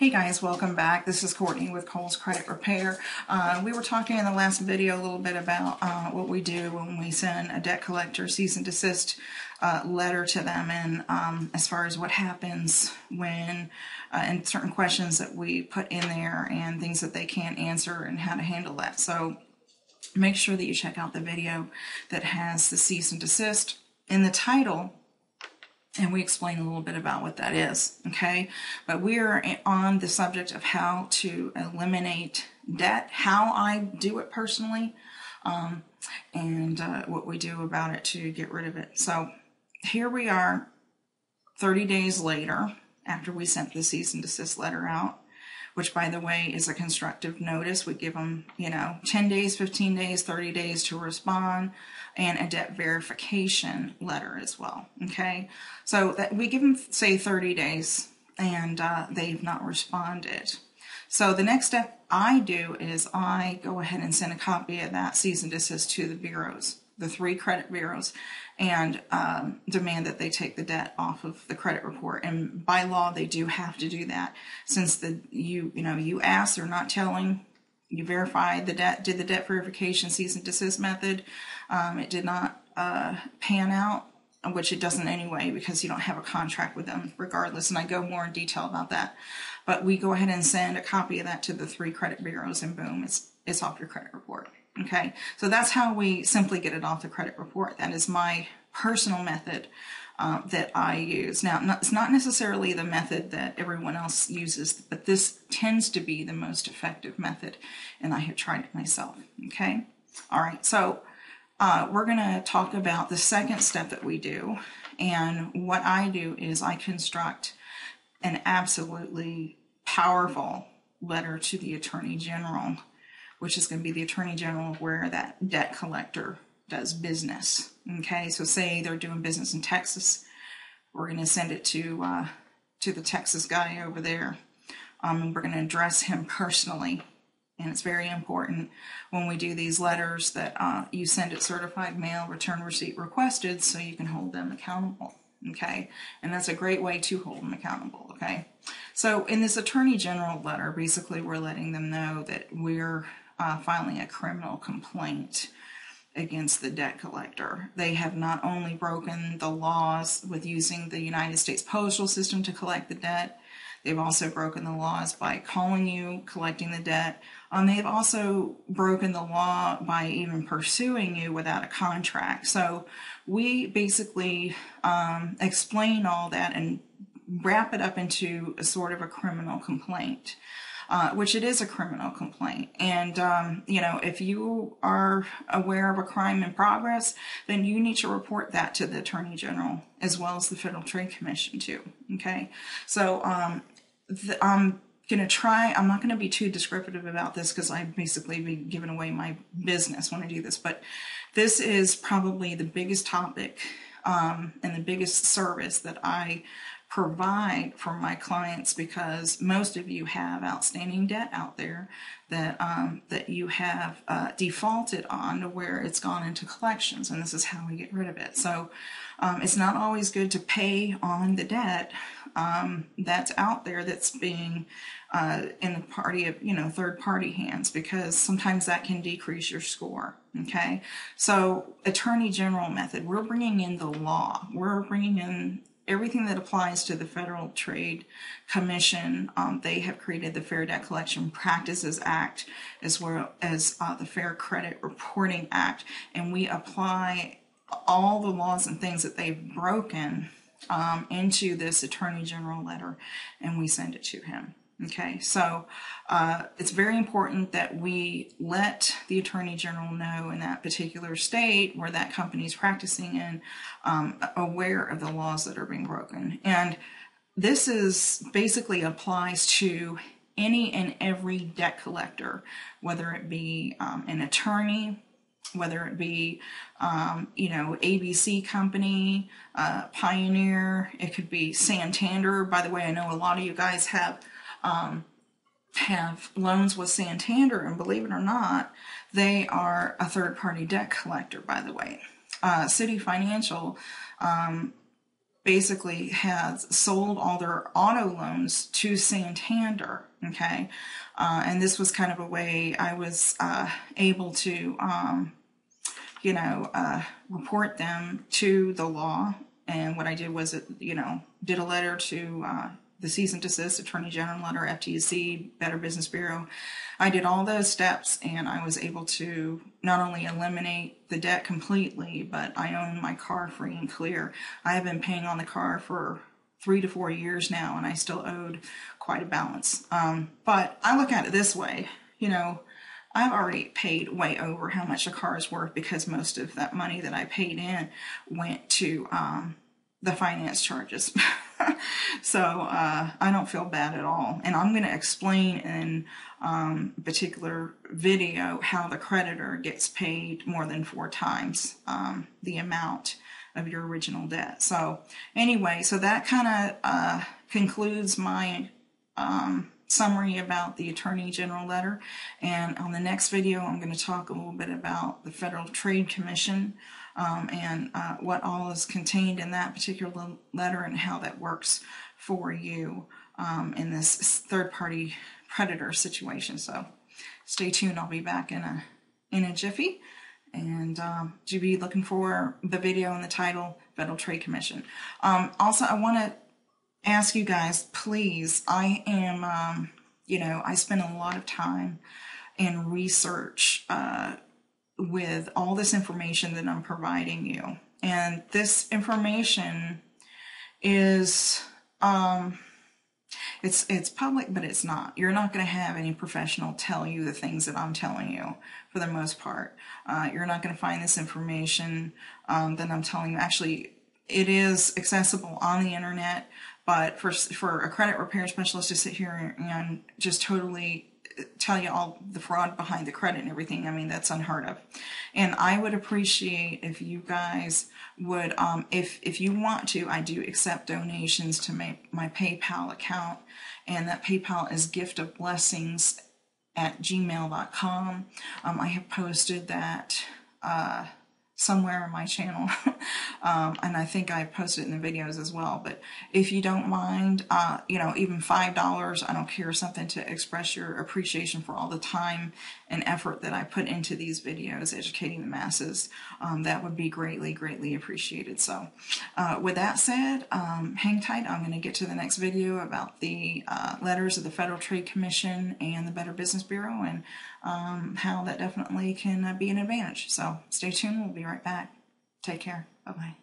Hey guys, welcome back. This is Courtney with Cole's Credit Repair. We were talking in the last video a little bit about what we do when we send a debt collector cease and desist letter to them, and as far as what happens when and certain questions that we put in there and things that they can't answer and how to handle that. So make sure that you check out the video that has the cease and desist in the title, and we explain a little bit about what that is, okay? But we are on the subject of how to eliminate debt, how I do it personally, and what we do about it to get rid of it. So here we are 30 days later after we sent the cease and desist letter out, which, by the way, is a constructive notice. We give them, 10 days, 15 days, 30 days to respond, and a debt verification letter as well, okay? So that we give them, say, 30 days, and they've not responded. So the next step I do is I go ahead and send a copy of that cease and desist to the bureaus, the 3 credit bureaus, and demand that they take the debt off of the credit report. And by law, they do have to do that, since you asked, they're not telling. You verified the debt, did the debt verification cease and desist method. It did not pan out, which it doesn't anyway, because you don't have a contract with them regardless. And I go more in detail about that. But we go ahead and send a copy of that to the 3 credit bureaus, and boom, it's off your credit report. Okay, so that's how we simply get it off the credit report. That is my personal method that I use. Now, it's not necessarily the method that everyone else uses, but this tends to be the most effective method, and I have tried it myself. Okay, all right, so we're going to talk about the second step that we do, and what I do is I construct an absolutely powerful letter to the Attorney General, which is going to be the Attorney General where that debt collector does business. Okay, so say they're doing business in Texas, we're going to send it to the Texas guy over there, and we're going to address him personally. And it's very important when we do these letters that you send it certified mail, return receipt requested, so you can hold them accountable. Okay, and that's a great way to hold them accountable. Okay, so in this Attorney General letter, basically we're letting them know that we're filing a criminal complaint against the debt collector. They have not only broken the laws with using the United States postal system to collect the debt, they've also broken the laws by calling you, collecting the debt. They've also broken the law by even pursuing you without a contract. So we basically explain all that and wrap it up into a sort of a criminal complaint. Which it is a criminal complaint. And, if you are aware of a crime in progress, then you need to report that to the Attorney General as well as the Federal Trade Commission too. Okay. So, I'm going to try, I'm not going to be too descriptive about this because I basically be giving away my business when I do this, but this is probably the biggest topic, and the biggest service that I provide for my clients, because most of you have outstanding debt out there that that you have defaulted on to where it's gone into collections, and this is how we get rid of it. So it's not always good to pay on the debt that's out there that's being in the party of third party hands, because sometimes that can decrease your score. Okay, so Attorney General method, we're bringing in the law, we're bringing in everything that applies to the Federal Trade Commission. They have created the Fair Debt Collection Practices Act, as well as the Fair Credit Reporting Act, and we apply all the laws and things that they've broken into this Attorney General letter, and we send it to him. Okay, so it's very important that we let the Attorney General know in that particular state where that company is practicing in, aware of the laws that are being broken. And this is basically applies to any and every debt collector, whether it be an attorney, whether it be, ABC company, Pioneer, it could be Santander. By the way, I know a lot of you guys have loans with Santander, and believe it or not, they are a third-party debt collector, by the way. City Financial basically has sold all their auto loans to Santander, okay? And this was kind of a way I was able to, report them to the law. And what I did was, did a letter to the cease and desist, Attorney General letter, FTC, Better Business Bureau. I did all those steps, and I was able to not only eliminate the debt completely, but I own my car free and clear. I have been paying on the car for 3 to 4 years now, and I still owed quite a balance. But I look at it this way, I've already paid way over how much a car is worth, because most of that money that I paid in went to the finance charges. So I don't feel bad at all. And I'm going to explain in a particular video how the creditor gets paid more than 4 times the amount of your original debt. So anyway, so that kind of concludes my summary about the Attorney General letter. And on the next video, I'm going to talk a little bit about the Federal Trade Commission and what all is contained in that particular letter and how that works for you in this third-party predator situation. So stay tuned. I'll be back in a jiffy. And to be looking for the video and the title, Federal Trade Commission. Also, I want to ask you guys, please, I am, I spend a lot of time in research with all this information that I'm providing you. And this information is, it's public, but it's not. You're not going to have any professional tell you the things that I'm telling you, for the most part. You're not going to find this information that I'm telling you. Actually, it is accessible on the internet, but for a credit repair specialist to sit here and just totally tell you all the fraud behind the credit and everything, I mean, that's unheard of. And I would appreciate if you guys would, if you want to, I do accept donations to my PayPal account, and that PayPal is giftofblessings@gmail.com. I have posted that somewhere on my channel, and I think I posted it in the videos as well. But if you don't mind, even $5, I don't care, something to express your appreciation for all the time and effort that I put into these videos, educating the masses, that would be greatly, greatly appreciated. So with that said, hang tight. I'm going to get to the next video about the letters of the Federal Trade Commission and the Better Business Bureau, and how that definitely can be an advantage. So stay tuned. We'll be right back. Take care. Bye-bye.